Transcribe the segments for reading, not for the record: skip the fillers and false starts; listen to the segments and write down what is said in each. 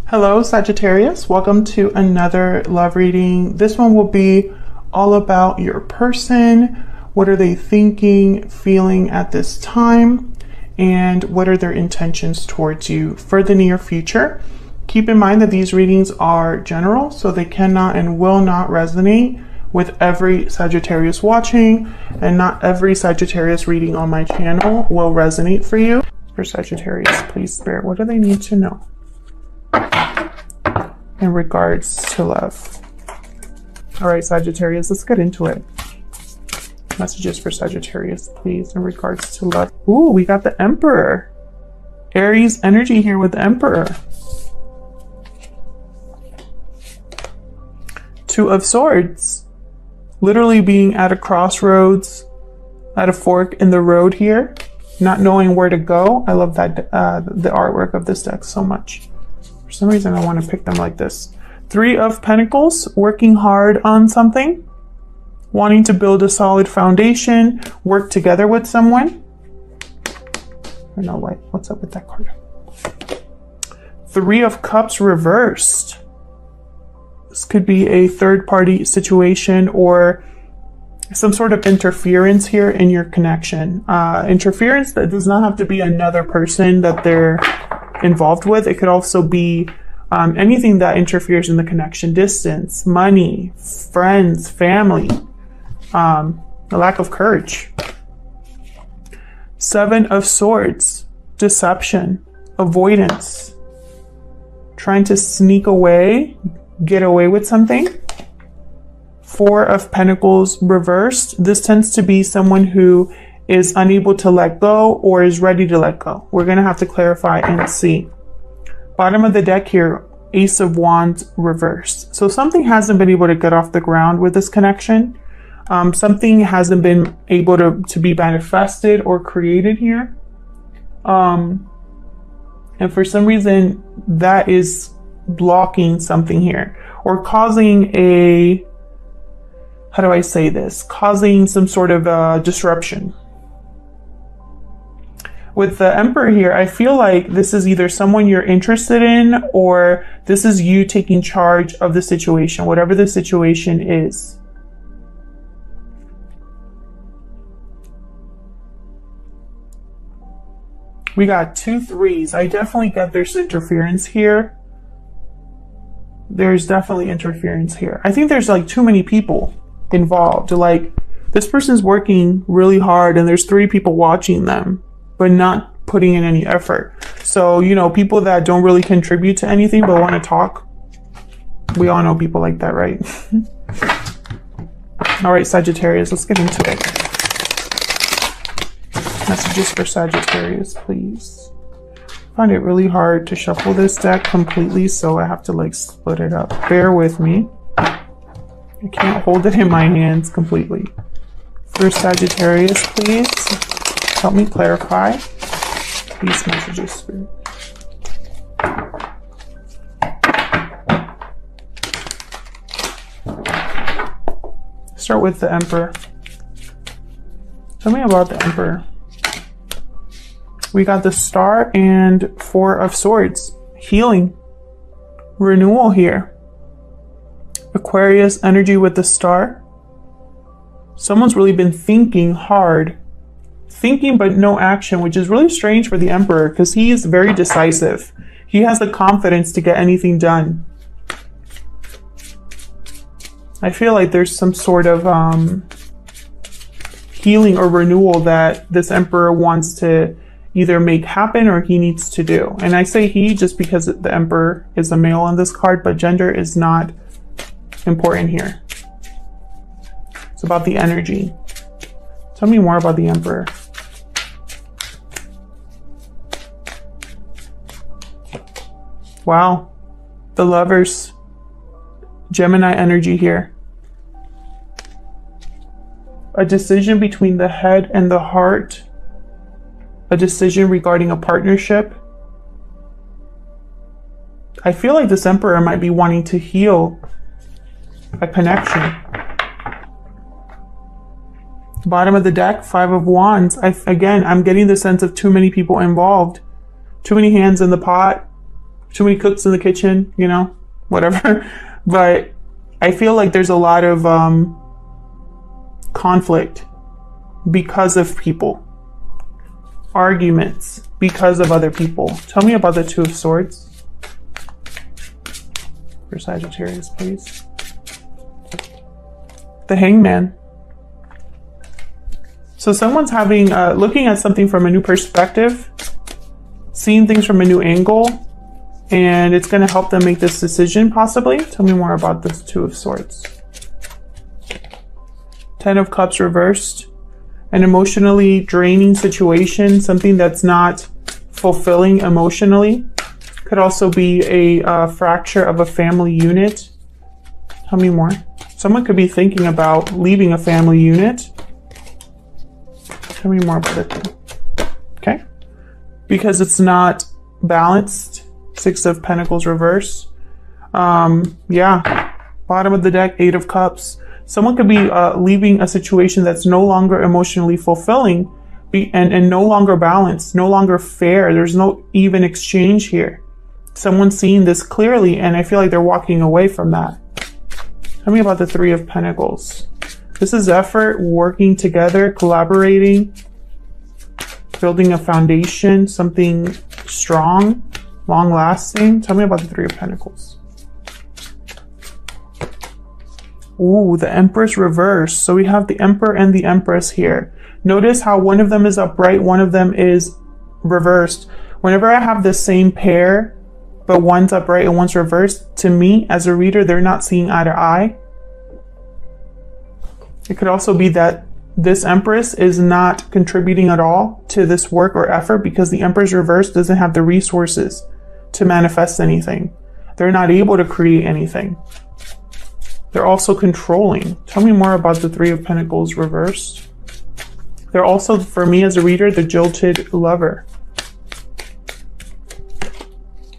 Hello, Sagittarius. Welcome to another love reading. This one will be all about your person. What are they thinking, feeling at this time? And what are their intentions towards you for the near future? Keep in mind that these readings are general, so they cannot and will not resonate with every Sagittarius watching, and not every Sagittarius reading on my channel will resonate for you. For Sagittarius, please, Spirit, what do they need to know in regards to love? All right, Sagittarius, let's get into it. Messages for Sagittarius, please, in regards to love. Ooh, we got the Emperor. Aries energy here with the Emperor. Two of Swords. Literally being at a crossroads, at a fork in the road here, not knowing where to go. I love that the artwork of this deck so much. For some reason, I want to pick them like this. Three of Pentacles, working hard on something, wanting to build a solid foundation, work together with someone. I don't know what's up with that card. Three of Cups reversed. This could be a third-party situation or some sort of interference here in your connection. Interference that does not have to be another person that they're involved with. It could also be anything that interferes in the connection. Distance, money, friends, family, a lack of courage. Seven of Swords, deception, avoidance, trying to sneak away, get away with something. Four of Pentacles reversed. This tends to be someone who is unable to let go or is ready to let go. We're going to have to clarify and see. Bottom of the deck here, Ace of Wands reversed. So something hasn't been able to get off the ground with this connection. Something hasn't been able to be manifested or created here. And for some reason, that is blocking something here or causing a, how do I say this? Causing some sort of disruption. With the Emperor here, I feel like this is either someone you're interested in or this is you taking charge of the situation, whatever the situation is. We got 2 3s. I definitely get there's interference here. There's definitely interference here. I think there's like too many people involved. Like this person's working really hard and there's 3 people watching them, but not putting in any effort. So, you know, people that don't really contribute to anything but want to talk. We all know people like that, right? All right, Sagittarius, let's get into it. Messages for Sagittarius, please. I find it really hard to shuffle this deck completely, so I have to like split it up. Bear with me. I can't hold it in my hands completely. For Sagittarius, please help me clarify these messages, Spirit. Start with the Emperor. Tell me about the Emperor. We got the Star and 4 of Swords. Healing. Renewal here. Aquarius energy with the Star. Someone's really been thinking hard. Thinking but no action, which is really strange for the Emperor because he is very decisive. He has the confidence to get anything done. I feel like there's some sort of healing or renewal that this Emperor wants to either make happen or he needs to do. And I say he just because the Emperor is a male on this card, but gender is not important here. It's about the energy. Tell me more about the Emperor. Wow. The Lovers. Gemini energy here. A decision between the head and the heart. A decision regarding a partnership. I feel like this Emperor might be wanting to heal a connection. Bottom of the deck, 5 of Wands. Again, I'm getting the sense of too many people involved. Too many hands in the pot. too many cooks in the kitchen, you know, whatever. But I feel like there's a lot of conflict because of people, arguments because of other people. Tell me about the Two of Swords for Sagittarius, please. The Hangman. So someone's having looking at something from a new perspective, seeing things from a new angle, and it's going to help them make this decision, possibly. Tell me more about this Two of Swords. Ten of Cups reversed. An emotionally draining situation, something that's not fulfilling emotionally. Could also be a fracture of a family unit. Tell me more. Someone could be thinking about leaving a family unit. Tell me more about it. Okay. Because it's not balanced. Six of Pentacles reverse. Yeah. Bottom of the deck, Eight of Cups. Someone could be leaving a situation that's no longer emotionally fulfilling and no longer balanced, no longer fair. There's no even exchange here. Someone's seeing this clearly, and I feel like they're walking away from that. Tell me about the Three of Pentacles. This is effort, working together, collaborating, building a foundation, something strong, long-lasting. Tell me about the Three of Pentacles. Ooh, the Empress reverse. So we have the Emperor and the Empress here. Notice how one of them is upright, one of them is reversed. Whenever I have the same pair, but one's upright and one's reversed, to me, as a reader, they're not seeing eye to eye. It could also be that this Empress is not contributing at all to this work or effort because the Empress reverse doesn't have the resources to manifest anything. They're not able to create anything. They're also controlling. Tell me more about the Three of Pentacles reversed. They're also, for me as a reader, the jilted lover.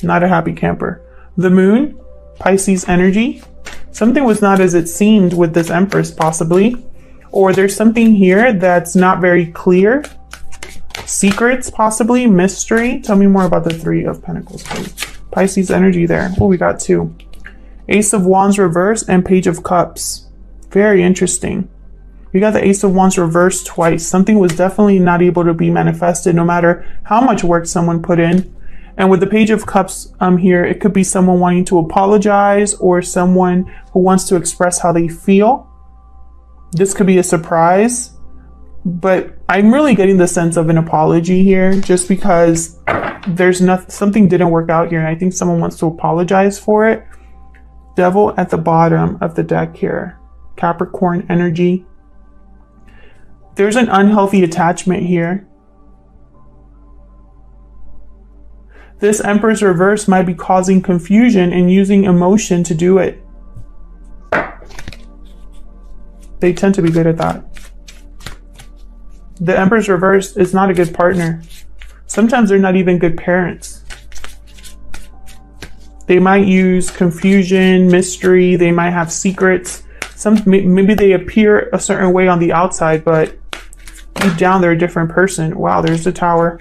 Not a happy camper. The Moon, Pisces energy. Something was not as it seemed with this Empress, possibly. Or there's something here that's not very clear. Secrets, possibly. Mystery. Tell me more about the Three of Pentacles, please. Pisces energy there. Oh, we got two. Ace of Wands reversed and Page of Cups. Very interesting. We got the Ace of Wands reversed twice. Something was definitely not able to be manifested no matter how much work someone put in. And with the Page of Cups here, it could be someone wanting to apologize or someone who wants to express how they feel. This could be a surprise, but I'm really getting the sense of an apology here just because there's something didn't work out here. And I think someone wants to apologize for it. Devil at the bottom of the deck here. Capricorn energy. There's an unhealthy attachment here. This Empress reverse might be causing confusion and using emotion to do it. They tend to be good at that. The Empress reverse is not a good partner. Sometimes they're not even good parents. They might use confusion, mystery. They might have secrets. Maybe they appear a certain way on the outside, but deep down they're a different person. Wow, there's the Tower.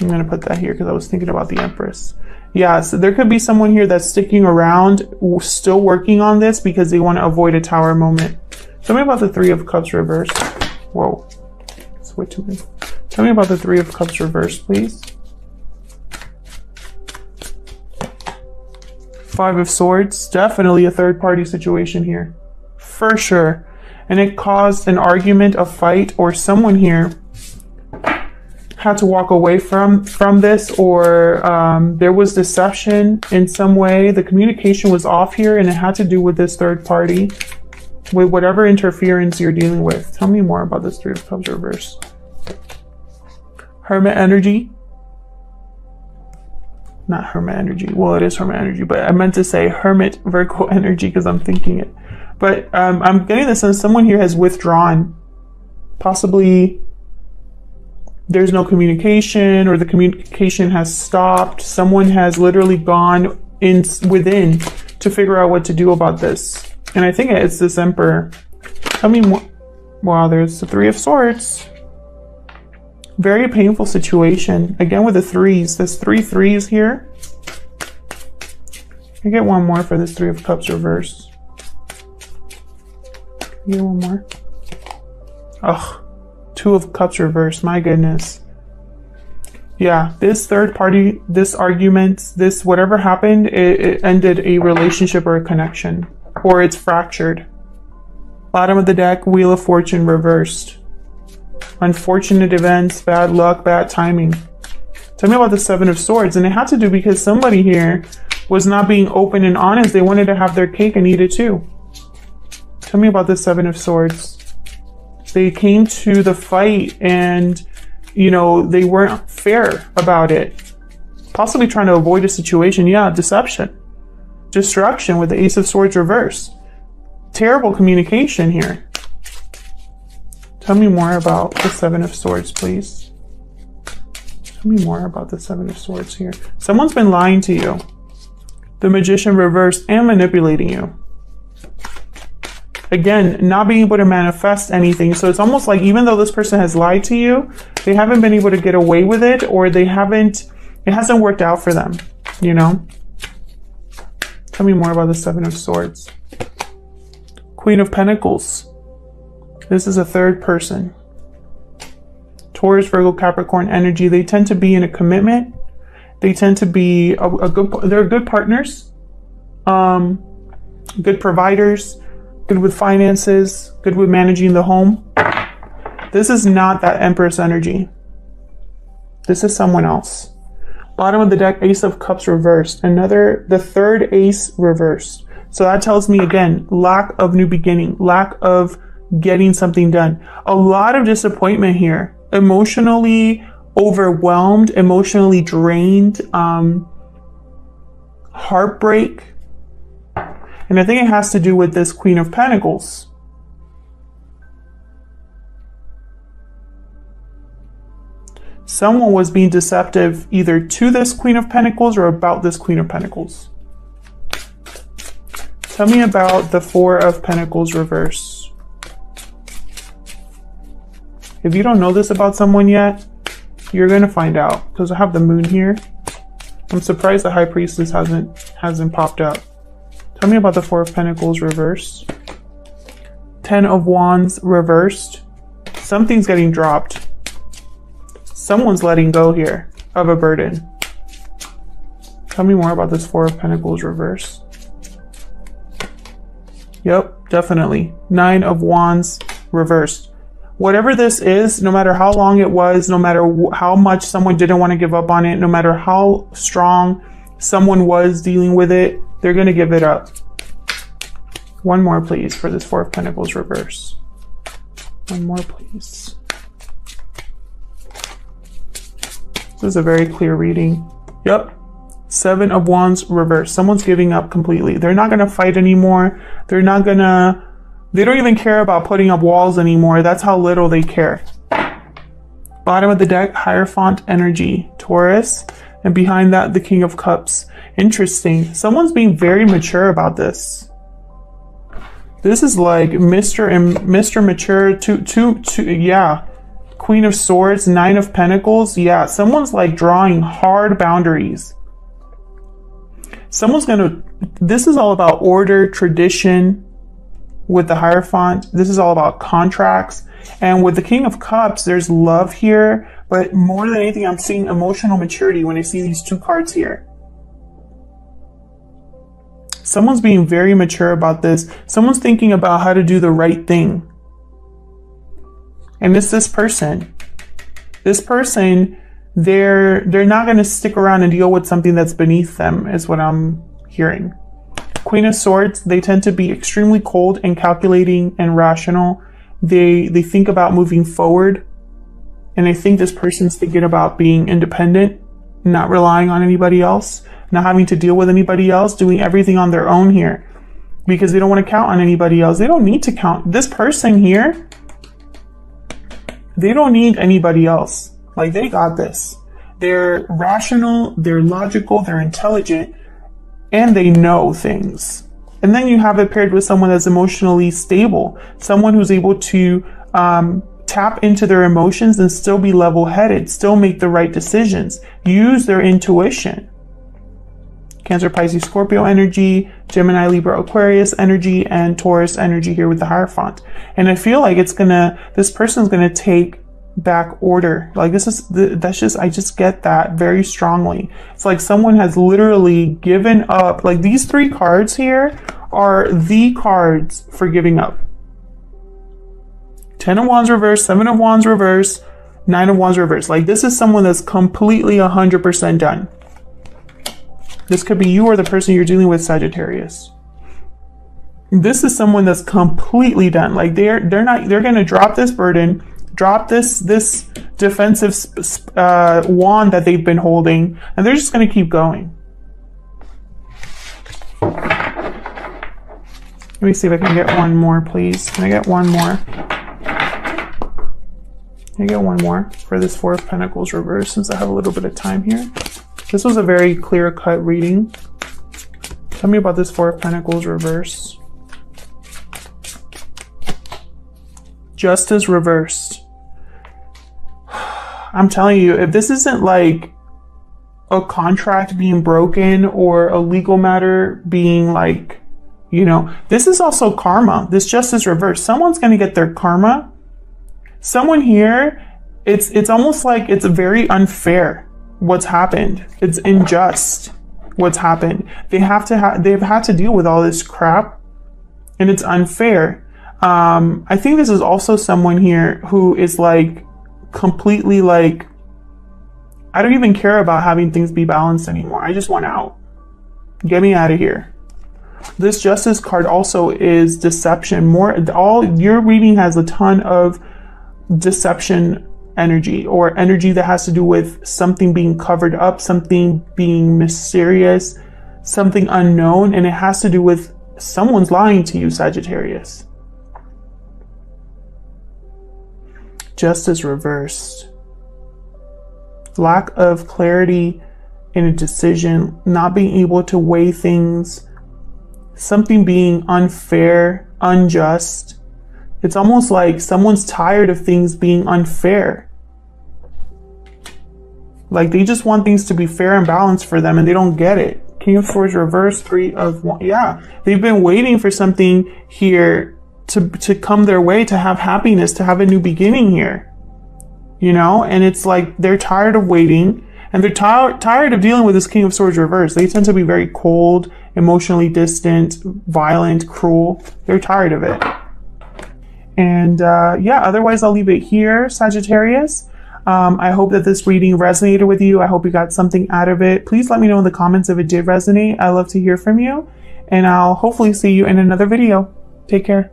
I'm going to put that here because I was thinking about the Empress. Yeah, so there could be someone here that's sticking around, still working on this because they want to avoid a Tower moment. Tell me about the Three of Cups reversed. Whoa. Switch to me. Tell me about the Three of Cups reversed, please. Five of Swords. Definitely a third-party situation here. For sure. And it caused an argument, a fight, or someone here had to walk away from this, or there was deception in some way. The communication was off here, and it had to do with this third party, with whatever interference you're dealing with. Tell me more about this Three of Cups reverse. Hermit energy. Not Hermit energy. Well, it is Hermit energy, but I meant to say Hermit Virgo energy because I'm thinking it. But I'm getting the sense someone here has withdrawn. Possibly there's no communication, or the communication has stopped. Someone has literally gone within to figure out what to do about this. And I think it's this Emperor. I mean, wow, there's the Three of Swords. Very painful situation. Again with the threes. There's three threes here. I get one more for this Three of Cups reverse. I get one more. Ugh. Two of Cups reverse. My goodness. Yeah, this third party, this argument, this whatever happened, it ended a relationship or a connection. Or it's fractured. Bottom of the deck, Wheel of Fortune reversed. Unfortunate events, bad luck, bad timing. Tell me about the Seven of Swords. And it had to do because somebody here was not being open and honest. They wanted to have their cake and eat it too. Tell me about the Seven of Swords. They came to the fight and, you know, they weren't fair about it. Possibly trying to avoid a situation. Yeah, deception. Destruction with the Ace of Swords reverse. Terrible communication here. Tell me more about the Seven of Swords, please. Tell me more about the Seven of Swords here. Someone's been lying to you. The Magician reversed and manipulating you. Again, not being able to manifest anything. So it's almost like even though this person has lied to you, they haven't been able to get away with it, or it hasn't worked out for them, you know? Tell me more about the Seven of Swords. Queen of Pentacles. This is a third person. Taurus, Virgo, Capricorn energy. They tend to be in a commitment. They tend to be they're good partners, good providers, good with finances, good with managing the home. This is not that Empress energy. This is someone else. Bottom of the deck, Ace of Cups reversed. The third ace reversed. So that tells me again, lack of new beginning, lack of getting something done. A lot of disappointment here. Emotionally overwhelmed, emotionally drained, heartbreak. And I think it has to do with this Queen of Pentacles. Someone was being deceptive either to this Queen of Pentacles or about this Queen of Pentacles. Tell me about the Four of Pentacles reverse. If you don't know this about someone yet, you're going to find out because I have the Moon here. I'm surprised the High Priestess hasn't popped up. Tell me about the Four of Pentacles reversed. Ten of Wands reversed. Something's getting dropped. Someone's letting go here of a burden. Tell me more about this Four of Pentacles reversed. Yep, definitely. Nine of Wands reversed. Whatever this is, no matter how long it was, no matter how much someone didn't want to give up on it, no matter how strong someone was dealing with it, they're going to give it up. One more, please, for this Four of Pentacles reverse. One more, please. This is a very clear reading. Yep. Seven of Wands reverse. Someone's giving up completely. They're not going to fight anymore. They don't even care about putting up walls anymore. That's how little they care. Bottom of the deck, Hierophant energy, Taurus. And behind that, the King of Cups. Interesting. Someone's being very mature about this. This is like Mr. Mature, yeah. Queen of Swords, Nine of Pentacles. Yeah, someone's like drawing hard boundaries. This is all about order, tradition. With the Hierophant, this is all about contracts. And with the King of Cups, there's love here. But more than anything, I'm seeing emotional maturity when I see these two cards here. Someone's being very mature about this. Someone's thinking about how to do the right thing. And it's this person. This person, they're not going to stick around and deal with something that's beneath them, is what I'm hearing. Queen of Swords, they tend to be extremely cold and calculating and rational. They think about moving forward. And I think this person's thinking about being independent, not relying on anybody else, not having to deal with anybody else, doing everything on their own here. Because they don't want to count on anybody else. They don't need to count. This person here, they don't need anybody else. Like, they got this. They're rational, they're logical, they're intelligent, and they know things. And then you have it paired with someone that's emotionally stable, someone who's able to tap into their emotions and still be level-headed, still make the right decisions, use their intuition. Cancer, Pisces, Scorpio energy, Gemini, Libra, Aquarius energy, and Taurus energy here with the Hierophant. And I feel like this person's gonna take back order. Like I just get that very strongly. It's like someone has literally given up. Like these 3 cards here are the cards for giving up. 10 of Wands reverse, 7 of Wands reverse, 9 of Wands reverse. Like this is someone that's completely 100% done. This could be you or the person you're dealing with, Sagittarius. This is someone that's completely done. Like they're going to drop this burden, drop this defensive wand that they've been holding, and they're just going to keep going. Let me see if I can get one more, please. Can I get one more? Can I get one more for this 4 of Pentacles reverse, since I have a little bit of time here? This was a very clear-cut reading. Tell me about this 4 of Pentacles reverse. Justice reversed. I'm telling you, if this isn't like a contract being broken or a legal matter being like, you know, this is also karma. This justice reversed. Someone's going to get their karma. Someone here, it's almost like it's very unfair what's happened. It's unjust what's happened. They've had to deal with all this crap, and it's unfair. I think this is also someone here who is like completely like, I don't even care about having things be balanced anymore. I just want out. Get me out of here. This Justice card also is deception. Your reading has a ton of deception energy, or energy that has to do with something being covered up, something being mysterious, something unknown, and it has to do with someone's lying to you, Sagittarius. Justice reversed. Lack of clarity in a decision, not being able to weigh things, something being unfair, unjust. It's almost like someone's tired of things being unfair. Like they just want things to be fair and balanced for them, and they don't get it. King of Swords reverse, 3 of Wands. Yeah, they've been waiting for something here to come their way, to have happiness, to have a new beginning here. You know, and it's like they're tired of waiting, and they're tired of dealing with this King of Swords reverse. They tend to be very cold, emotionally distant, violent, cruel. They're tired of it. And yeah, otherwise I'll leave it here, Sagittarius. I hope that this reading resonated with you. I hope you got something out of it. Please let me know in the comments if it did resonate. I love to hear from you. And I'll hopefully see you in another video. Take care.